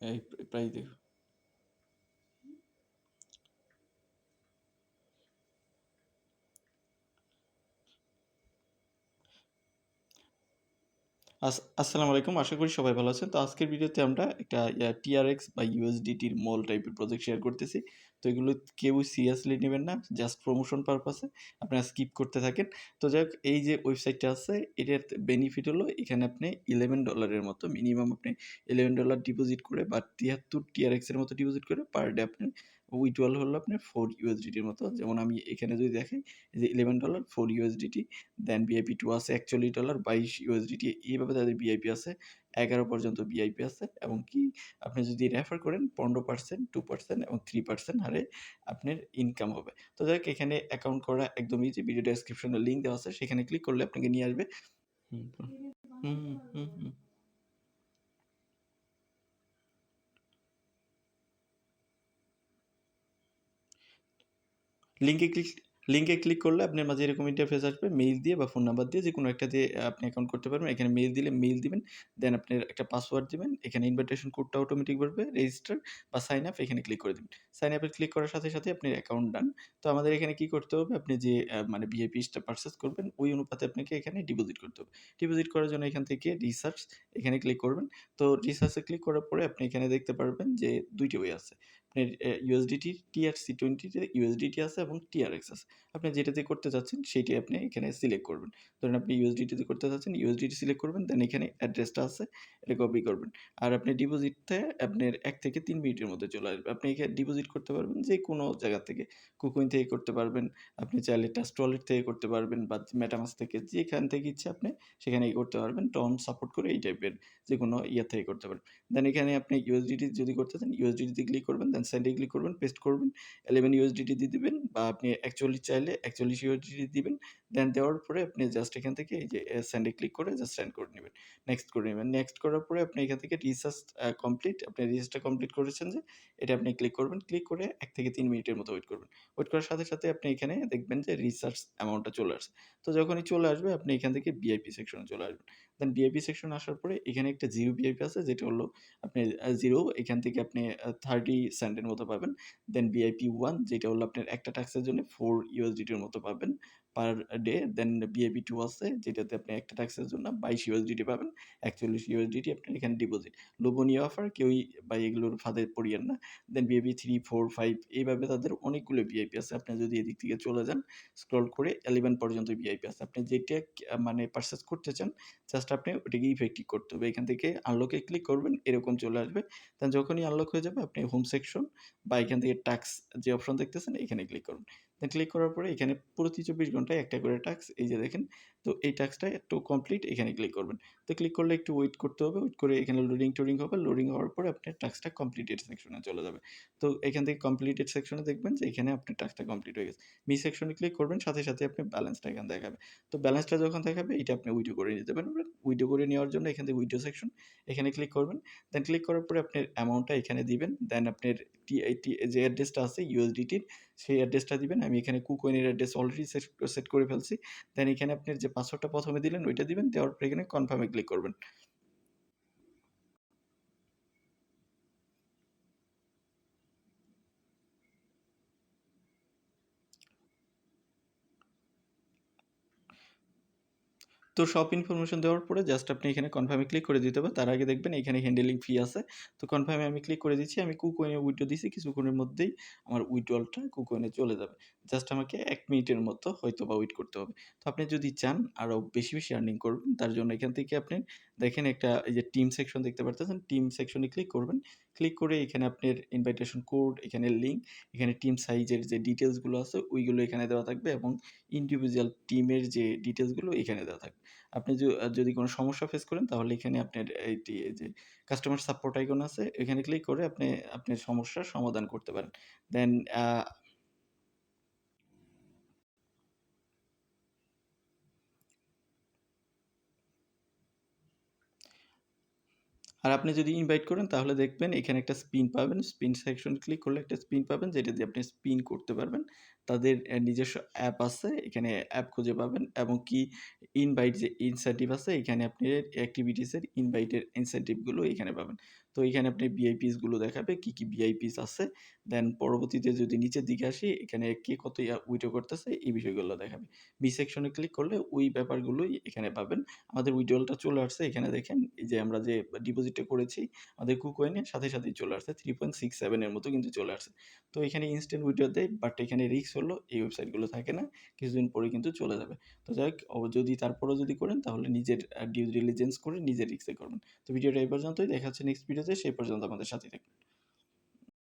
এই প্রাইস দেখো। আসসালামু আলাইকুম, আশা করি সবাই ভালো আছেন। তো আজকের ভিডিওতে আমরা একটা টিআরএক্স বা ইউএসডিটির মল টাইপের প্রজেক্ট শেয়ার করতেছি। তো এগুলো কেউ সিরিয়াসলি নেবেন না, জাস্ট প্রমোশন পারপাসে আপনারা স্কিপ করতে থাকেন। তো যাই হোক, এই যে ওয়েবসাইটটা আছে এটার বেনিফিট হলো এখানে আপনি $11 মতো মিনিমাম আপনি $11 ডিপোজিট করে বা 73 টিআরএক্স এর মতো ডিপোজিট করে পার ডে আপনি উইথড্রল হলো আপনার 4 ইউএসডিটির মতো। যেমন আমি এখানে যদি দেখাই, এই যে $11 4 ইউএসডিটি, দেন ভিআইপি 2 আছে $41 22 ইউএসডিটি। এইভাবে তাদের ভিআইপি আছে 11 পর্যন্ত ভিআইপি আছে। এবং কি আপনি যদি রেফার করেন 15%, 2% এবং 3% হারে আপনার ইনকাম হবে। তো যাই হোক, এখানে অ্যাকাউন্ট করা একদম ইজি। ভিডিও ডেসক্রিপশনে লিঙ্ক দেওয়া আছে, সেখানে ক্লিক করলে আপনাকে নিয়ে আসবে। হুম, হুম, হুম, হুম, হুম। লিঙ্কে ক্লিক লিঙ্কে ক্লিক করলে আপনার মাঝে এরকম ইন্টারফেস আসবে। মেইল দিয়ে বা ফোন নাম্বার দিয়ে যেকোনো একটা দিয়ে আপনি অ্যাকাউন্ট করতে পারবেন। এখানে মেইল দিলে মেইল দিবেন। দেন আপনার একটা পাসওয়ার্ড দিবেন। এখানে ইনভাইটেশন কোডটা অটোমেটিক বলবে রেজিস্টার বা সাইন আপ, এখানে ক্লিক করে দিবেন। সাইন আপে ক্লিক করার সাথে, সাথে আপনার অ্যাকাউন্ট ডান। তো আমাদের এখানে কি করতে হবে? আপনি যে মানে ভিআইপিসটা পারচেজ করবেন ওই অনুপাতে আপনাকে এখানে ডিপোজিট করতে হবে। ডিপোজিট করার জন্য এখান থেকে রিসার্চ এখানে ক্লিক করবেন। তো রিসার্চে ক্লিক করার পরে আপনি এখানে দেখতে পারবেন যে ২ টি ওয়ে আছে। আপনার USDT TRC20 তে USDT আছে এবং TRX আছে। আপনি যেটাতে করতে চাচ্ছেন সেইটাই আপনি এখানে সিলেক্ট করবেন। ধরেন আপনি USDT তে করতে চাচ্ছেন, USDT সিলেক্ট করবেন, দেন এখানে অ্যাড্রেসটা আছে, এটা কপি করবেন। আর আপনি ডিপোজিটটা আপনার ১ থেকে ৩ মিনিটের মধ্যে চলে আসবে। আপনি এখানে ডিপোজিট করতে পারবেন যেকোনো জায়গা থেকে। কুকইন থেকে করতে পারবেন, আপনি চাইলে ট্রাস্ট ওয়ালেট থেকে করতে পারবেন বা মেটামাস্ক থেকে, যেখান থেকে ইচ্ছা আপনি সেখানেই করতে পারবেন। টন সাপোর্ট করে এই টাইপের যেকোনো ইয়ে থেকে করতে পারবেন। দেন এখানে আপনি USDT যদি করতে চান, USDT তে ক্লিক করবেন, দেন সেন্ড এ ক্লিক করবেন, পেস্ট করবেন। 11 USDT দিয়ে দিবেন বা আপনি ৪১ চাইলে ৪১ USDT দিবেন। দেন দেওয়ার পরে আপনি জাস্ট এখান থেকে এই যে সেন্ড এ ক্লিক করে জাস্ট সেন্ড করে নিবেন। নেক্সট করে নিবেন। নেক্সট করার পরে আপনি এখান থেকে রিসার্চ কমপ্লিট, আপনি রিসার্চটা কমপ্লিট করেছেন যে, এটা আপনি ক্লিক করবেন। ক্লিক করে ১ থেকে ৩ মিনিটের মতো ওয়েট করবেন। ওয়েট করার সাথে, সাথে আপনি এখানে দেখবেন যে রিসার্চ অ্যামাউন্টটা চলে আসছে। তো যখনই চলে আসবে আপনি এখান থেকে ভিআইপি সেকশনে চলে আসবেন। দেন ভিআইপি সেকশনে আসার পরে এখানে একটা 0 ভিআইপি আছে, যেটা হলো আপনি 0, এখান থেকে আপনি 30 সেন্টের মতো পাবেন। দেন ভিআইপি 1, যেটা হলো আপনার একটা টাস্কের জন্য 4 ইউএসডিটির মতো পাবেন পার ডে। দেন ভিআইপি 2 আছে, যেটাতে আপনি একটা টাস্কের জন্য 22 ইউএসডিটি পাবেন। ৪১ ইউএসডিটি আপনার এখানে ডিপোজিট। লোভনীয় অফার, কেউই ভাই এগুলোর ফাঁদে পড়িয়েন না। দেন ভিআইপি 3, 4, 5 এইভাবে তাদের অনেকগুলো ভিআইপি আছে। আপনি যদি এদিক থেকে চলে যান, স্ক্রল করে 11 পর্যন্ত ভিআইপি আছে। আপনি যেটা মানে পারচেজ করতে চান, জাস্ট আপনি ওটাকে ইফেক্টিভ করতে হবে। এখান থেকে আনলকে ক্লিক করবেন, এরকম চলে আসবে। দেন যখনই আনলক হয়ে যাবে আপনি হোম সেকশন বা এখান থেকে টাস্ক যে অপশন দেখতেছেন এখানে ক্লিক করুন। দেন ক্লিক করার পরে এখানে প্রতি ২৪ ঘন্টায় একটা করে টাস্ক, এই যে দেখেন। তো এই টাস্কটা একটু কমপ্লিট, এখানে ক্লিক করবেন। তো ক্লিক করলে একটু ওয়েট করতে হবে। ওয়েট করে এখানে লোডিং-টোডিং হবে। লোডিং হওয়ার পরে আপনার টাস্কটা কমপ্লিটেড সেকশনে চলে যাবে। তো এখান থেকে কমপ্লিটেড সেকশনে দেখবেন যে এখানে আপনার টাস্কটা কমপ্লিট হয়ে গেছে। মি সেকশনে ক্লিক করবেন, সাথে, সাথে আপনি ব্যালেন্সটা এখানে দেখাবে। তো ব্যালেন্সটা যখন দেখাবে এটা আপনি উইথড্র করে নিতে পারবেন। উইথড্র করে নেওয়ার জন্য এখান থেকে উইথড্র সেকশন, এখানে ক্লিক করবেন। দেন ক্লিক করার পরে আপনার অ্যামাউন্টটা এখানে দিবেন। দেন আপনার যে অ্যাড্রেসটা আছে ইউএসডিটির, সেই অ্যাড্রেসটা দিবেন। আমি এখানে কুকইনের অ্যাড্রেস অলরেডি সেট করে ফেলছি। দেন এখানে আপনার যে পাসওয়ার্ডটা ১ম এ দিলেন ওইটা দিবেন। দেওয়ার পরে এখানে কনফার্ম এ ক্লিক করবেন। তো সব ইনফরমেশন দেওয়ার পরে জাস্ট আপনি এখানে কনফার্মে ক্লিক করে দিতে হবে। তার আগে দেখবেন এখানে হ্যান্ডেলিং ফি আছে। তো কনফার্মে আমি ক্লিক করে দিচ্ছি। আমি কুকইনে উইথড্র দিছি। কিছুক্ষণের মধ্যেই আমার উইথড্রলটা কুকইনে চলে যাবে। জাস্ট আমাকে ১ মিনিটের মতো হয়তোবা ওয়েট করতে হবে। তো আপনি যদি চান আরো বেশি, বেশি আর্নিং করবেন, তার জন্য এখান থেকে আপনি দেখেন একটা এই যে টিম সেকশন দেখতে পারতেছেন। টিম সেকশনে ক্লিক করবেন। ক্লিক করে এখানে আপনার ইনভাইটেশন কোড, এখানে লিঙ্ক, এখানে টিম সাইজের যে ডিটেইলস গুলো আছে ওইগুলো এখানে দেওয়া থাকবে এবং ইন্ডিভিজুয়াল টিমের যে ডিটেইলস গুলো এখানে দেওয়া থাকবে। আপনি যদি কোনো সমস্যা ফেস করেন তাহলে এখানে আপনার এইটি এই যে কাস্টমার সাপোর্ট আইকন আছে, এখানে ক্লিক করে আপনি আপনার সমস্যার সমাধান করতে পারেন। দেন আ আর আপনি যদি ইনভাইট করেন তাহলে দেখবেন এখানে একটা স্পিন পাবেন। স্পিন সেকশন ক্লিক করলে একটা স্পিন পাবেন, যেটা দিয়ে আপনি স্পিন করতে পারবেন। তাদের নিজস্ব অ্যাপ আছে, এখানে অ্যাপ খুঁজে পাবেন এবং কি ইনভাইট যে ইনসেনটিভ আছে এখানে আপনি অ্যাক্টিভিটিস এর ইনভাইটের ইনসেনটিভ গুলো এখানে পাবেন। তো এখানে আপনি ভিআইপিস গুলো দেখাবে, কি, কি ভিআইপিস আছে। দেন পরবর্তীতে যদি নিচের দিকে আসি, এখানে কে কত উইথড্র করতেছে এই বিষয়গুলো দেখাবে। বি সেকশনে ক্লিক করলে ওই ব্যাপারগুলোই এখানে পাবেন। আমাদের উইথড্রলটা চলে আসছে। এখানে দেখেন এই যে আমরা যে ডিপোজিটটা করেছি আমাদের কুকয়েনে সাথে সাথেই চলে আসছে। 3.67 এর মতো কিন্তু চলে আসছে। তো এখানে ইনস্ট্যান্ট উইথড্র দেয়, বাট এখানে রিস্ক হলো এই ওয়েবসাইটগুলো থাকে না। কিছুদিন পরে কিন্তু চলে যাবে। তো যাই হোক যদি তারপরেও যদি করেন তাহলে নিজের ডিউ ডিলিজেন্স করে নিজের রিস্কে করবেন। তো ভিডিওটা এই পর্যন্তই। দেখা হচ্ছে নেক্সট ভিডিওতে। সেই পর্যন্ত আমাদের সাথেই থাকুন।